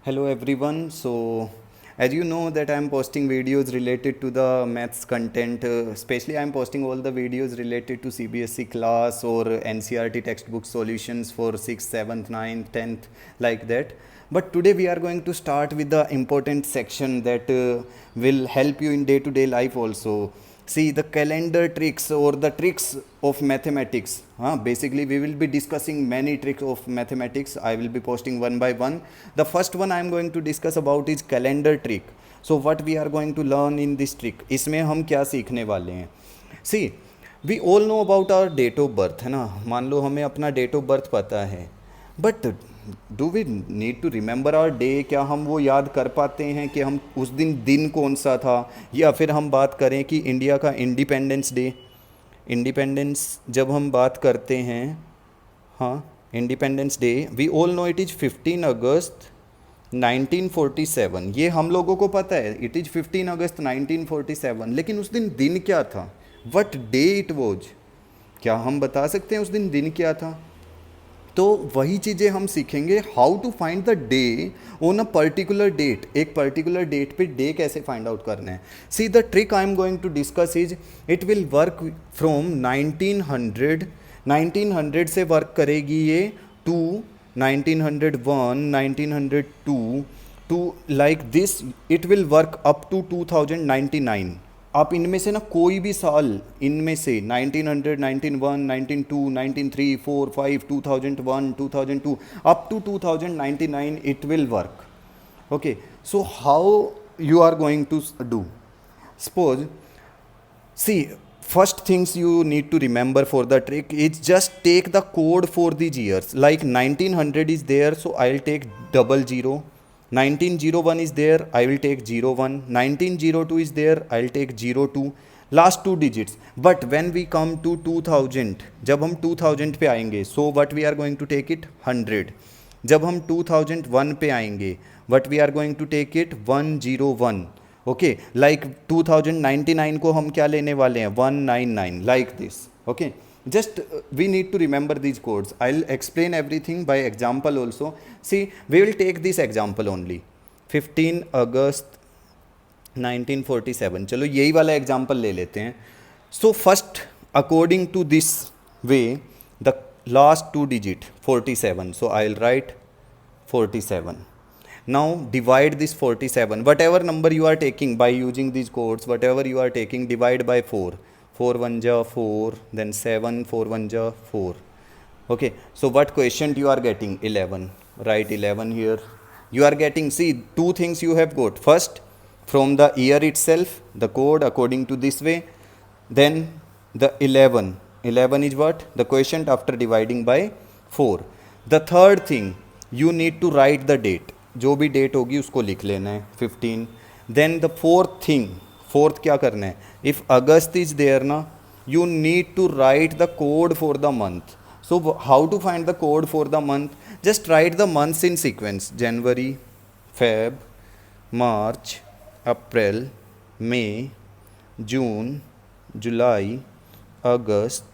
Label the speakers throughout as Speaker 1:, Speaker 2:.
Speaker 1: Hello everyone. So as you know that I am posting videos related to the maths content, especially I am posting all the videos related to CBSE class or NCERT textbook solutions for 6th, 7th, 9th, 10th, like that. But today we are going to start with the important section that will help you in day to day life also. See the calendar tricks or the tricks of mathematics. Basically, we will be discussing many tricks of mathematics. I will be posting one by one. The first one I am going to discuss about is calendar trick. So what we are going to learn in this trick? इसमें हम क्या सीखने वाले हैं? See, we all know about our date of birth, है ना? मान लो हमें अपना date of birth पता है. But do we need to remember our day? क्या हम वो याद कर पाते हैं कि हम उस दिन कौन सा था? या फिर हम बात करें कि इंडिया का इंडिपेंडेंस डे, इंडिपेंडेंस जब हम बात करते हैं, हाँ, independence day we all know it is 15 August 1947. ये हम लोगों को पता है, इट इज़ 15 अगस्त 1947. लेकिन उस दिन क्या था? What day it was? क्या हम बता सकते हैं उस दिन क्या था? तो वही चीज़ें हम सीखेंगे, how to find the day on a particular date. एक पर्टिकुलर डेट पे डे कैसे फाइंड आउट करना है. See the trick I am going to discuss is it will work from 1900 से वर्क करेगी ये to 1901, 1902 to like this. It will work up to 2099. आप इनमें से ना कोई भी साल इनमें से 1900, 1901, 1902, 1903, 4, 5, 2001, 2002 up to 2099 it will work. Okay, so how you are going to do? Suppose, see, first things you need to remember for the trick is just take the code for these years. Like 1900 is there, so I'll take 00. 1901 is there, I will take 01. 1902 is there, I'll take 02. Last two digits. But when we come to 2000, जब हम 2000 पे आएंगे, so what we are going to take it 100. जब हम 2001 पे आएंगे, what we are going to take it 101. Okay, like 2099 को हम क्या लेने वाले हैं 199, like this. Okay, just we need to remember these codes. I'll explain everything by example also. See, we will take this example only. 15 August 1947. चलो यही वाला example ले लेते हैं. So first according to this way the last two digit 47. So I will write 47. Now divide this 47, whatever number you are taking by using these codes, whatever you are taking, divide by 4. 4 1 ja 4, then 7, 4 1 ja 4. Okay, so what quotient you are getting? 11. Write 11 here. You are getting, see, two things you have got. First, from the year itself, the code according to this way. Then the 11. 11 is what? The quotient after dividing by 4. The third thing, you need to write the date. जो भी date होगी उसको लिख लेना है 15. Then the fourth thing, fourth क्या करना है, इफ़ अगस्त इज देयर ना, you need to write the code for the month. So how to find the code for the month? Just write the months in sequence. January, Feb, March, April, May, June, July, August,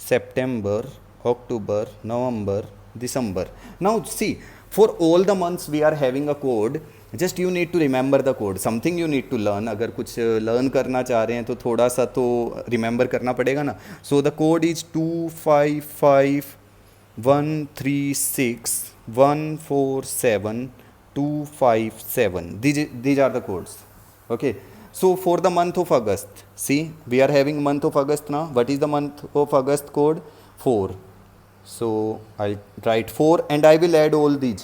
Speaker 1: September, October, November, December. Now see, for all the months we are having a code. Just you need to remember the code. Something you need to learn. अगर कुछ learn करना चाह रहे हैं तो थोड़ा सा तो रिमेंबर करना पड़ेगा ना. So the code is 255136147257. These are the codes. Okay. So for the month of August, see, we are having month of August now. What is the month of August code? 4. So I'll write 4 and I will add all these.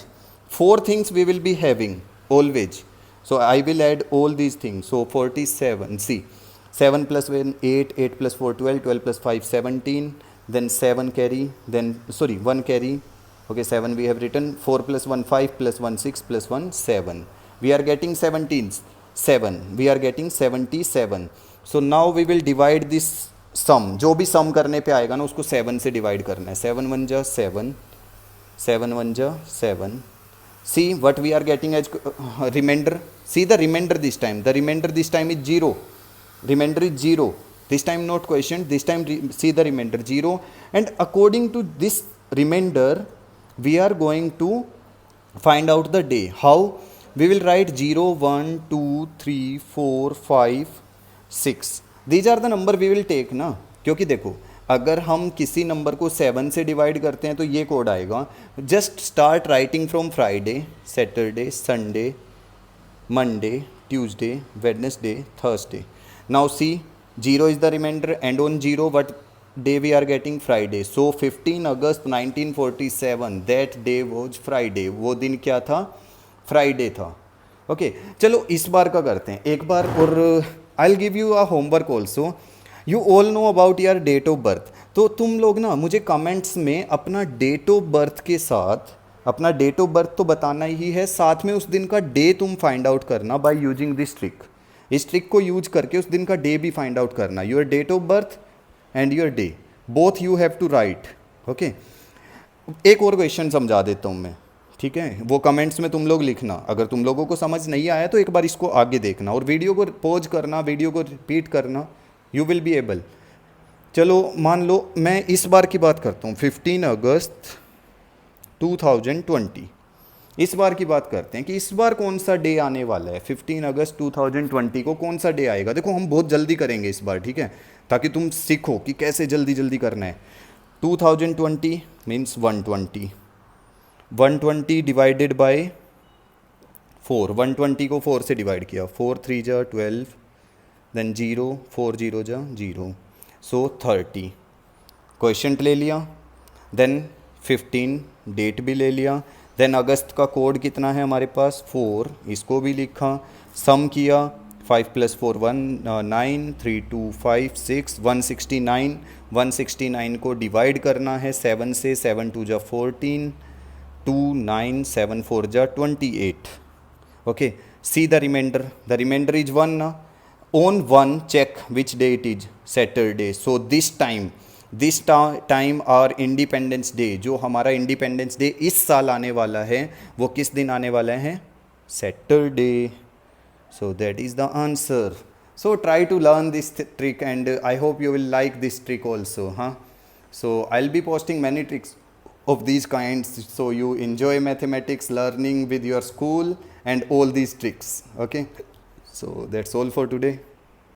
Speaker 1: 4 things we will be having always. So I will add all these things. So 47. See, 7 plus 1 8, 8 plus 4 12, 12 plus 5 17. Then 7 carry. Then sorry 1 carry. Okay, 7 we have written. 4 plus 1 5 plus 1 6 plus 1 7. We are getting 17. 7. We are getting 77. So now we will divide this सम. जो भी सम करने पे आएगा ना उसको 7 से divide करना है. 7 1 जा 7, 7 1 जा 7. See what we are getting as reminder. See the reminder this time. The reminder this time is 0. Reminder is 0 this time, not question. This time see the remainder 0, and according to this remainder we are going to find out the day. How? We will write 0 1 2 3 4 5 6. These are the number we will take ना, क्योंकि देखो अगर हम किसी number को 7 से divide करते हैं तो ये कोड आएगा. Just start writing from Friday, Saturday, Sunday, Monday, Tuesday, Wednesday, Thursday. Now see 0 is the remainder, and on 0 what day we are getting? Friday. So 15 August 1947, that day was Friday. वो दिन क्या था? Friday था. Okay चलो इस बार का करते हैं एक बार. और I will give you a homework also. You all know about your date of birth. तो तुम लोग ना मुझे कमेंट्स में अपना डेट ऑफ बर्थ के साथ अपना डेट ऑफ बर्थ तो बताना ही है, साथ में उस दिन का डे तुम फाइंड आउट करना बाय यूजिंग दिस ट्रिक. इस ट्रिक को यूज करके उस दिन का डे भी फाइंड आउट करना. Your date of birth and your day, both you have to write. Okay एक और क्वेश्चन समझा देता हूँ मैं, ठीक है? वो कमेंट्स में तुम लोग लिखना. अगर तुम लोगों को समझ नहीं आया तो एक बार इसको आगे देखना और वीडियो को पॉज करना, वीडियो को रिपीट करना. You will be able. चलो मान लो मैं इस बार की बात करता हूँ, 15 अगस्त 2020. इस बार की बात करते हैं कि इस बार कौन सा डे आने वाला है. 15 अगस्त 2020 को कौन सा डे आएगा? देखो हम बहुत जल्दी करेंगे इस बार, ठीक है, ताकि तुम सीखो कि कैसे जल्दी जल्दी करना है. 2020 मीन्स 120. 120 divided by 4. 120 को 4 से डिवाइड किया. 4 3 जा 12, देन 0 4 0 जा 0, सो 30. क्वेश्चन ले लिया. देन 15 डेट भी ले लिया. देन अगस्त का कोड कितना है हमारे पास? 4. इसको भी लिखा. सम किया. 5 + 4 1 9, 3 2 5 6, 169. 169 को डिवाइड करना है 7 से. 7 2 जा 14, 2 9 7 4 जा 28. Okay see the reminder. The reminder is 1 ना. On 1 check which day it is. Saturday. So this time our independence day, जो हमारा इंडिपेंडेंस डे इस साल आने वाला है वो किस दिन आने वाला है? Saturday. So that is the answer. So try to learn this trick and I hope you will like this trick also. हाँ, so I will be posting many tricks of these kinds, so you enjoy mathematics learning with your school and all these tricks. Okay, so that's all for today.